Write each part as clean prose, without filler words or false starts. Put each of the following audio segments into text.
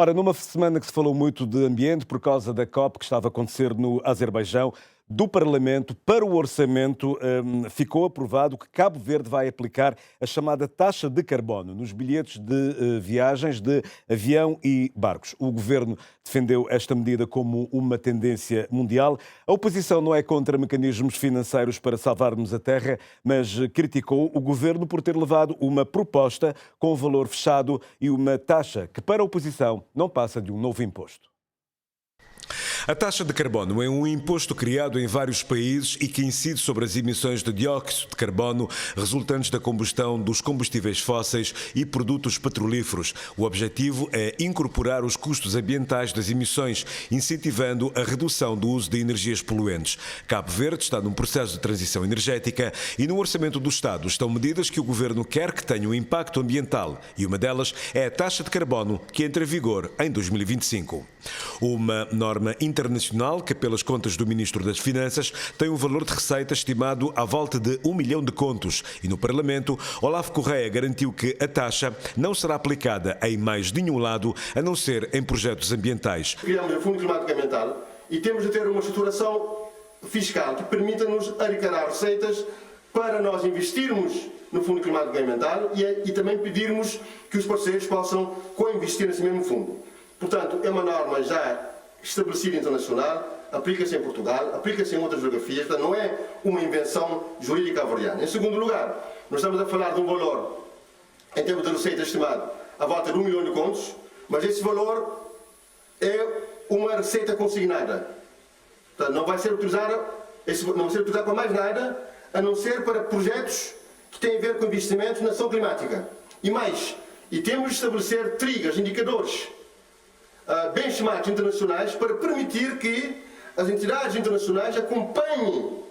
Ora, numa semana que se falou muito de ambiente por causa da COP que estava a acontecer no Azerbaijão, do Parlamento para o Orçamento ficou aprovado que Cabo Verde vai aplicar a chamada taxa de carbono nos bilhetes de viagens de avião e barcos. O Governo defendeu esta medida como uma tendência mundial. A oposição não é contra mecanismos financeiros para salvarmos a terra, mas criticou o Governo por ter levado uma proposta com valor fechado e uma taxa que para a oposição não passa de um novo imposto. A taxa de carbono é um imposto criado em vários países e que incide sobre as emissões de dióxido de carbono resultantes da combustão dos combustíveis fósseis e produtos petrolíferos. O objetivo é incorporar os custos ambientais das emissões, incentivando a redução do uso de energias poluentes. Cabo Verde está num processo de transição energética e no orçamento do Estado estão medidas que o Governo quer que tenham impacto ambiental e uma delas é a taxa de carbono que entra em vigor em 2025. Uma norma internacional que, pelas contas do Ministro das Finanças, tem um valor de receita estimado à volta de 1 milhão de contos. E no Parlamento, Olavo Correia garantiu que a taxa não será aplicada em mais nenhum lado, a não ser em projetos ambientais. Criamos o Fundo Climático Ambiental e temos de ter uma estruturação fiscal que permita-nos arrecadar receitas para nós investirmos no Fundo Climático Ambiental e também pedirmos que os parceiros possam co-investir nesse mesmo fundo. Portanto, é uma norma já estabelecida internacional, aplica-se em Portugal, aplica-se em outras geografias, portanto, não é uma invenção jurídica cabo-verdiana. Em segundo lugar, nós estamos a falar de um valor, em termos de receita estimado, à volta de 1 milhão de contos, mas esse valor é uma receita consignada. Portanto, não vai ser utilizada para mais nada, a não ser para projetos que têm a ver com investimentos na ação climática. E mais, temos de estabelecer triggers, indicadores, benchmarks internacionais para permitir que as entidades internacionais acompanhem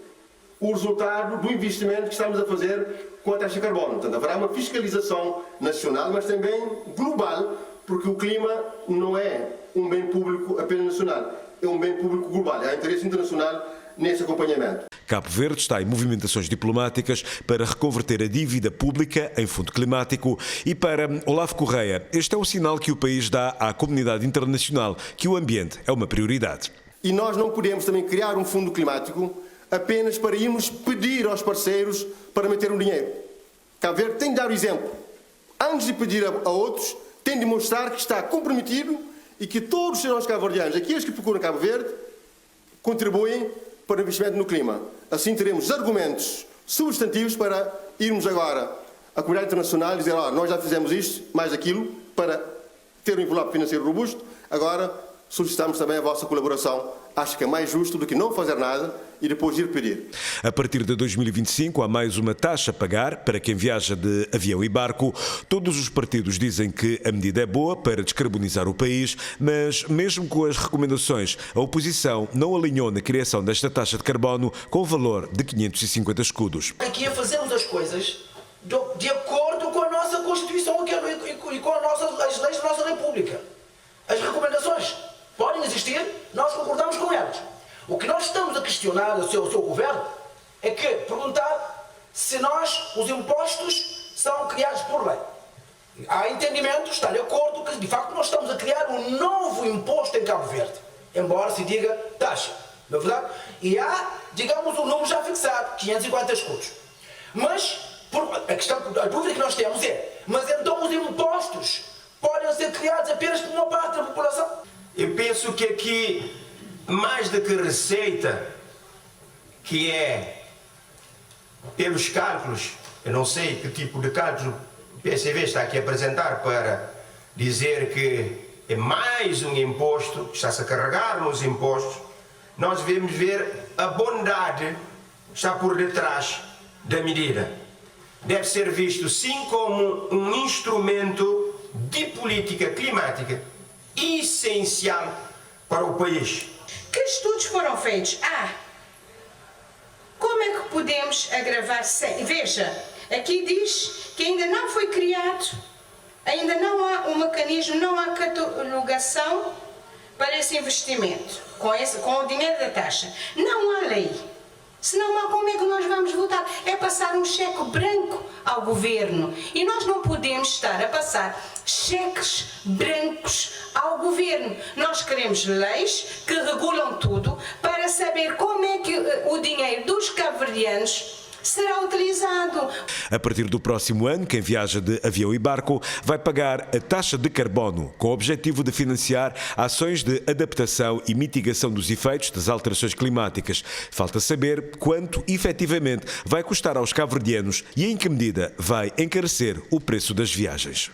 o resultado do investimento que estamos a fazer com a taxa de carbono. Portanto, haverá uma fiscalização nacional, mas também global, porque o clima não é um bem público apenas nacional, é um bem público global. Há interesse internacional nesse acompanhamento. Cabo Verde está em movimentações diplomáticas para reconverter a dívida pública em fundo climático e para Olavo Correia, este é um sinal que o país dá à comunidade internacional que o ambiente é uma prioridade. E nós não podemos também criar um fundo climático apenas para irmos pedir aos parceiros para meter um dinheiro. Cabo Verde tem de dar o exemplo. Antes de pedir a outros, tem de mostrar que está comprometido e que todos os cidadãos cabo-verdianos, aqueles que procuram Cabo Verde, contribuem para o investimento no clima. Assim teremos argumentos substantivos para irmos agora à comunidade internacional e dizer: nós já fizemos isto, mais aquilo, para ter um envelope financeiro robusto, agora solicitamos também a vossa colaboração. Acho que é mais justo do que não fazer nada e depois ir pedir. A partir de 2025 há mais uma taxa a pagar para quem viaja de avião e barco. Todos os partidos dizem que a medida é boa para descarbonizar o país, mas mesmo com as recomendações, a oposição não alinhou na criação desta taxa de carbono com o valor de 550 escudos. Aqui é fazermos as coisas de acordo com a nossa Constituição e com as leis da nossa República. As recomendações podem existir, nós concordamos com elas. O que nós estamos a questionar ao seu governo é que perguntar se os impostos são criados por lei. Há entendimento, está de acordo que de facto nós estamos a criar um novo imposto em Cabo Verde, embora se diga taxa, não é verdade? E há, digamos, um número já fixado, 540 escudos. Mas a dúvida que nós temos é: mas então os impostos podem ser criados apenas por uma parte da população? Eu penso que aqui, mais do que receita, que é pelos cálculos, eu não sei que tipo de cálculo o PCV está aqui a apresentar para dizer que é mais um imposto, que está-se a carregar nos impostos, nós devemos ver a bondade que está por detrás da medida. Deve ser visto sim como um instrumento de política climática essencial para o país. Que estudos foram feitos? Como é que podemos agravar? Veja, aqui diz que ainda não foi criado, ainda não há um mecanismo, não há catalogação para esse investimento, com o dinheiro da taxa. Não há lei. Senão, como é que nós vamos votar? É passar um cheque branco ao governo. E nós não podemos estar a passar cheques brancos ao governo, nós queremos leis que regulam tudo para saber como é que o dinheiro dos cabo-verdianos será utilizado. A partir do próximo ano, quem viaja de avião e barco vai pagar a taxa de carbono, com o objetivo de financiar ações de adaptação e mitigação dos efeitos das alterações climáticas. Falta saber quanto, efetivamente, vai custar aos cabo-verdianos e em que medida vai encarecer o preço das viagens.